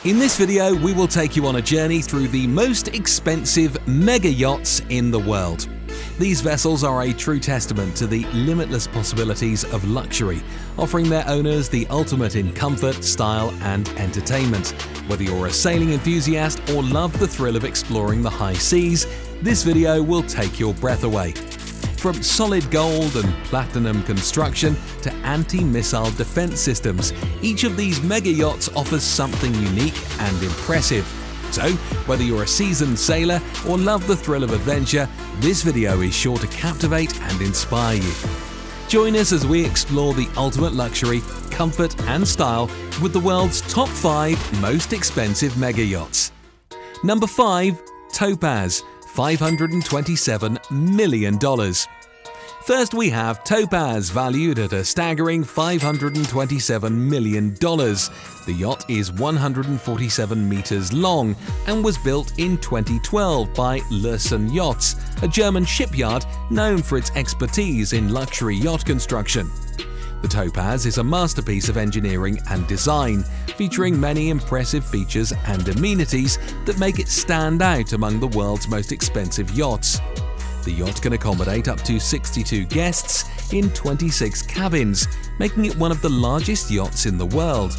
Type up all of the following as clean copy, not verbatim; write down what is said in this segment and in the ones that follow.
In this video, we will take you on a journey through the most expensive mega yachts in the world. These vessels are a true testament to the limitless possibilities of luxury, offering their owners the ultimate in comfort, style, and entertainment. Whether you're a sailing enthusiast or love the thrill of exploring the high seas, this video will take your breath away. From solid gold and platinum construction to anti-missile defense systems, each of these mega yachts offers something unique and impressive. So, whether you're a seasoned sailor or love the thrill of adventure, this video is sure to captivate and inspire you. Join us as we explore the ultimate luxury, comfort and style with the world's top 5 most expensive mega yachts. Number 5. Topaz, $527 million. First, we have Topaz, valued at a staggering $527 million. The yacht is 147 meters long and was built in 2012 by Lürssen Yachts, a German shipyard known for its expertise in luxury yacht construction. The Topaz is a masterpiece of engineering and design, featuring many impressive features and amenities that make it stand out among the world's most expensive yachts. The yacht can accommodate up to 62 guests in 26 cabins, making it one of the largest yachts in the world.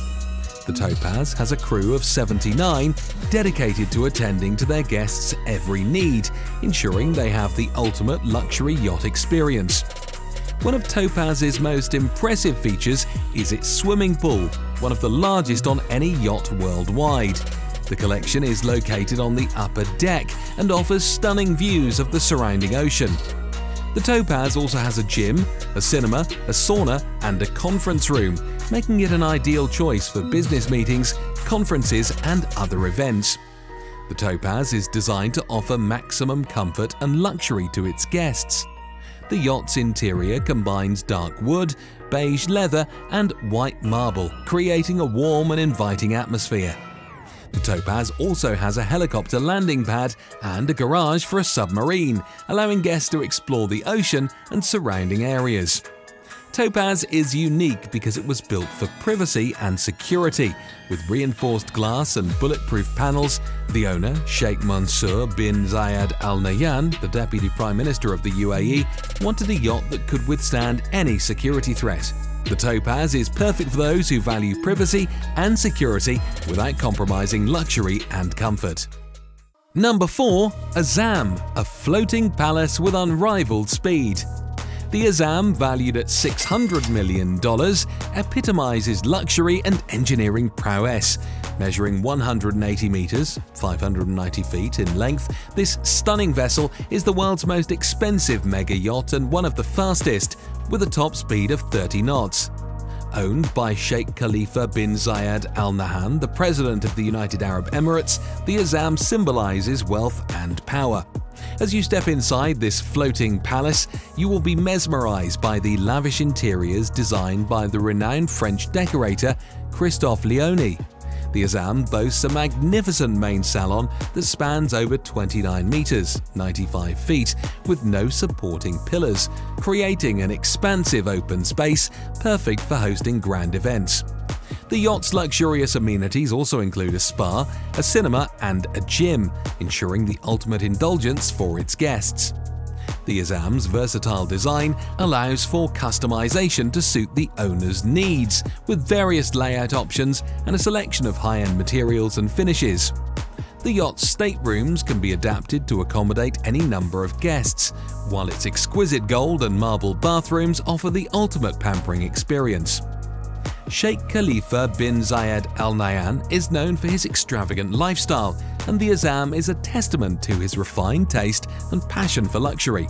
The Topaz has a crew of 79 dedicated to attending to their guests' every need, ensuring they have the ultimate luxury yacht experience. One of Topaz's most impressive features is its swimming pool, one of the largest on any yacht worldwide. The collection is located on the upper deck and offers stunning views of the surrounding ocean. The Topaz also has a gym, a cinema, a sauna, and a conference room, making it an ideal choice for business meetings, conferences, and other events. The Topaz is designed to offer maximum comfort and luxury to its guests. The yacht's interior combines dark wood, beige leather, and white marble, creating a warm and inviting atmosphere. The Topaz also has a helicopter landing pad and a garage for a submarine, allowing guests to explore the ocean and surrounding areas. Topaz is unique because it was built for privacy and security. With reinforced glass and bulletproof panels, the owner, Sheikh Mansour bin Zayed Al Nahyan, the Deputy Prime Minister of the UAE, wanted a yacht that could withstand any security threat. The Topaz is perfect for those who value privacy and security without compromising luxury and comfort. Number 4. Azam, a floating palace with unrivaled speed. The Azam, valued at $600 million, epitomizes luxury and engineering prowess. Measuring 180 meters (590 feet) in length, this stunning vessel is the world's most expensive mega yacht and one of the fastest, with a top speed of 30 knots. Owned by Sheikh Khalifa bin Zayed Al Nahyan, the President of the United Arab Emirates, the Azam symbolizes wealth and power. As you step inside this floating palace, you will be mesmerized by the lavish interiors designed by the renowned French decorator Christophe Leoni. The Azam boasts a magnificent main salon that spans over 29 meters (95 feet) with no supporting pillars, creating an expansive open space perfect for hosting grand events. The yacht's luxurious amenities also include a spa, a cinema, and a gym, ensuring the ultimate indulgence for its guests. The Azam's versatile design allows for customization to suit the owner's needs, with various layout options and a selection of high-end materials and finishes. The yacht's staterooms can be adapted to accommodate any number of guests, while its exquisite gold and marble bathrooms offer the ultimate pampering experience. Sheikh Khalifa bin Zayed Al Nahyan is known for his extravagant lifestyle, and the Azam is a testament to his refined taste and passion for luxury.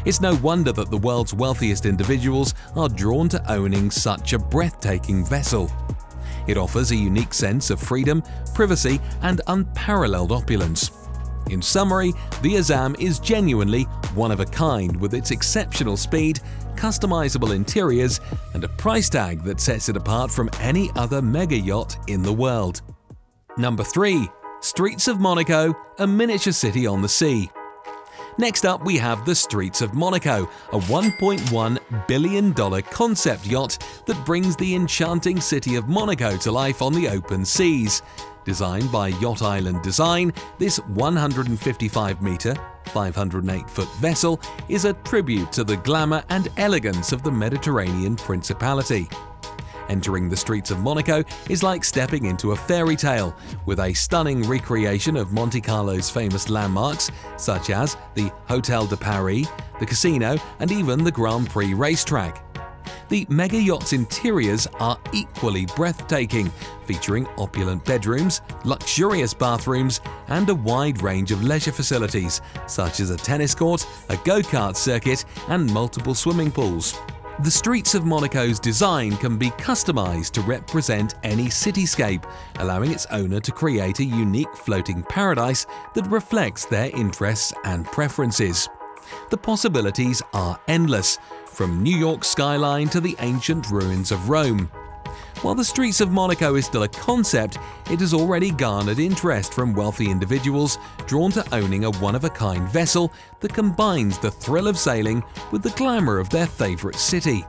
It's no wonder that the world's wealthiest individuals are drawn to owning such a breathtaking vessel. It offers a unique sense of freedom, privacy, and unparalleled opulence. In summary, the Azam is genuinely one of a kind, with its exceptional speed, customizable interiors, and a price tag that sets it apart from any other mega yacht in the world. Number 3. Streets of Monaco, a miniature city on the sea. Next up, we have the Streets of Monaco, a $1.1 billion concept yacht that brings the enchanting city of Monaco to life on the open seas. Designed by Yacht Island Design, this 155-metre, 508-foot vessel is a tribute to the glamour and elegance of the Mediterranean principality. Entering the streets of Monaco is like stepping into a fairy tale, with a stunning recreation of Monte Carlo's famous landmarks such as the Hôtel de Paris, the casino, and even the Grand Prix racetrack. The mega yacht's interiors are equally breathtaking, featuring opulent bedrooms, luxurious bathrooms, and a wide range of leisure facilities such as a tennis court, a go-kart circuit, and multiple swimming pools. The streets of Monaco's design can be customized to represent any cityscape, allowing its owner to create a unique floating paradise that reflects their interests and preferences. The possibilities are endless, from New York's skyline to the ancient ruins of Rome. While the streets of Monaco is still a concept, it has already garnered interest from wealthy individuals drawn to owning a one-of-a-kind vessel that combines the thrill of sailing with the glamour of their favorite city.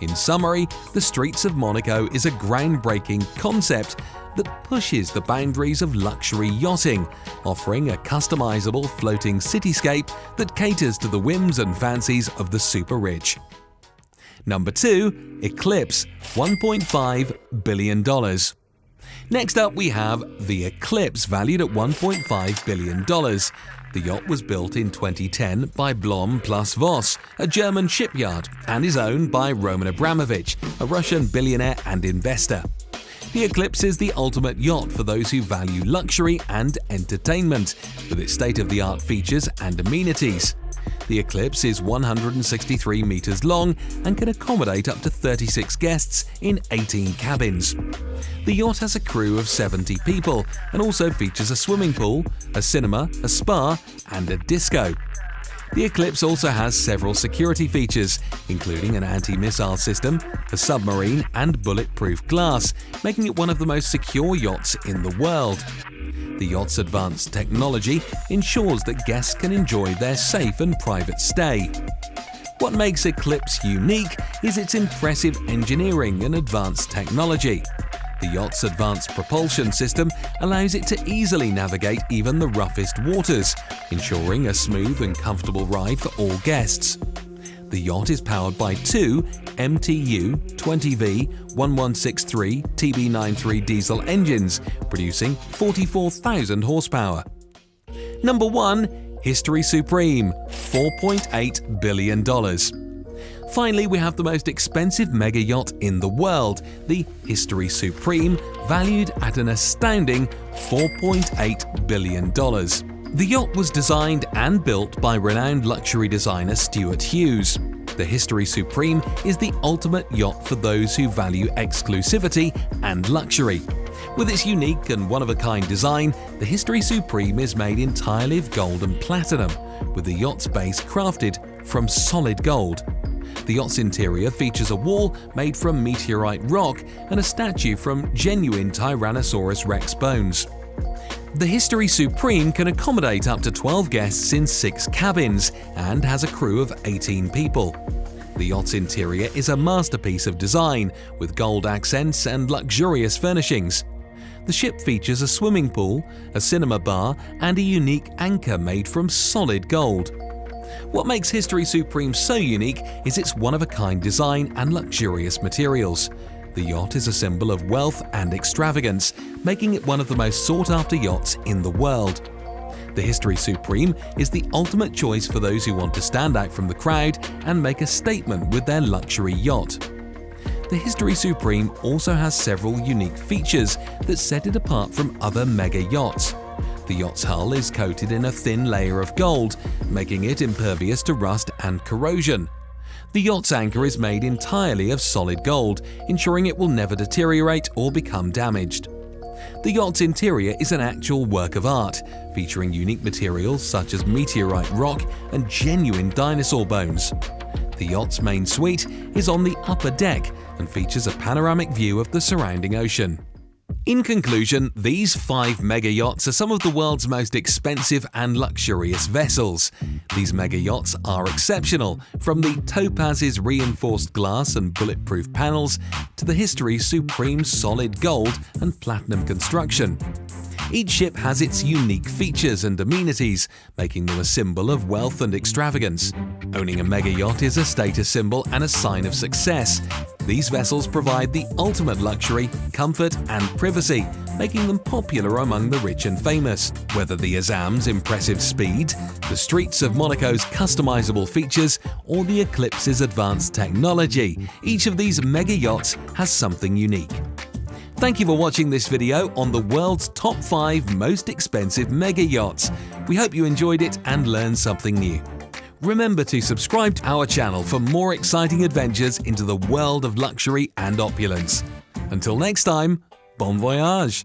In summary, the streets of Monaco is a groundbreaking concept that pushes the boundaries of luxury yachting, offering a customizable floating cityscape that caters to the whims and fancies of the super-rich. Number 2. Eclipse, $1.5 billion. Next up we have the Eclipse, valued at $1.5 billion. The yacht was built in 2010 by Blom plus Voss, a German shipyard, and is owned by Roman Abramovich, a Russian billionaire and investor. The Eclipse is the ultimate yacht for those who value luxury and entertainment, with its state-of-the-art features and amenities. The Eclipse is 163 meters long and can accommodate up to 36 guests in 18 cabins. The yacht has a crew of 70 people and also features a swimming pool, a cinema, a spa, and a disco. The Eclipse also has several security features, including an anti-missile system, a submarine, and bulletproof glass, making it one of the most secure yachts in the world. The yacht's advanced technology ensures that guests can enjoy their safe and private stay. What makes Eclipse unique is its impressive engineering and advanced technology. The yacht's advanced propulsion system allows it to easily navigate even the roughest waters, ensuring a smooth and comfortable ride for all guests. The yacht is powered by two MTU 20V1163 TB93 diesel engines, producing 44,000 horsepower. Number 1. History Supreme, $4.8 billion. Finally, we have the most expensive mega yacht in the world, the History Supreme, valued at an astounding $4.8 billion. The yacht was designed and built by renowned luxury designer Stuart Hughes. The History Supreme is the ultimate yacht for those who value exclusivity and luxury. With its unique and one-of-a-kind design, the History Supreme is made entirely of gold and platinum, with the yacht's base crafted from solid gold. The yacht's interior features a wall made from meteorite rock and a statue from genuine Tyrannosaurus Rex bones. The History Supreme can accommodate up to 12 guests in 6 cabins and has a crew of 18 people. The yacht's interior is a masterpiece of design, with gold accents and luxurious furnishings. The ship features a swimming pool, a cinema bar, and a unique anchor made from solid gold. What makes History Supreme so unique is its one-of-a-kind design and luxurious materials. The yacht is a symbol of wealth and extravagance, making it one of the most sought-after yachts in the world. The History Supreme is the ultimate choice for those who want to stand out from the crowd and make a statement with their luxury yacht. The History Supreme also has several unique features that set it apart from other mega yachts. The yacht's hull is coated in a thin layer of gold, making it impervious to rust and corrosion. The yacht's anchor is made entirely of solid gold, ensuring it will never deteriorate or become damaged. The yacht's interior is an actual work of art, featuring unique materials such as meteorite rock and genuine dinosaur bones. The yacht's main suite is on the upper deck and features a panoramic view of the surrounding ocean. In conclusion, these 5 mega yachts are some of the world's most expensive and luxurious vessels. These mega yachts are exceptional, from the Topaz's reinforced glass and bulletproof panels to the history's supreme solid gold and platinum construction. Each ship has its unique features and amenities, making them a symbol of wealth and extravagance. Owning a mega yacht is a status symbol and a sign of success. These vessels provide the ultimate luxury, comfort and privacy, making them popular among the rich and famous. Whether the Azam's impressive speed, the Streets of Monaco's customizable features, or the Eclipse's advanced technology, each of these mega yachts has something unique. Thank you for watching this video on the world's top 5 most expensive mega yachts. We hope you enjoyed it and learned something new. Remember to subscribe to our channel for more exciting adventures into the world of luxury and opulence. Until next time, bon voyage!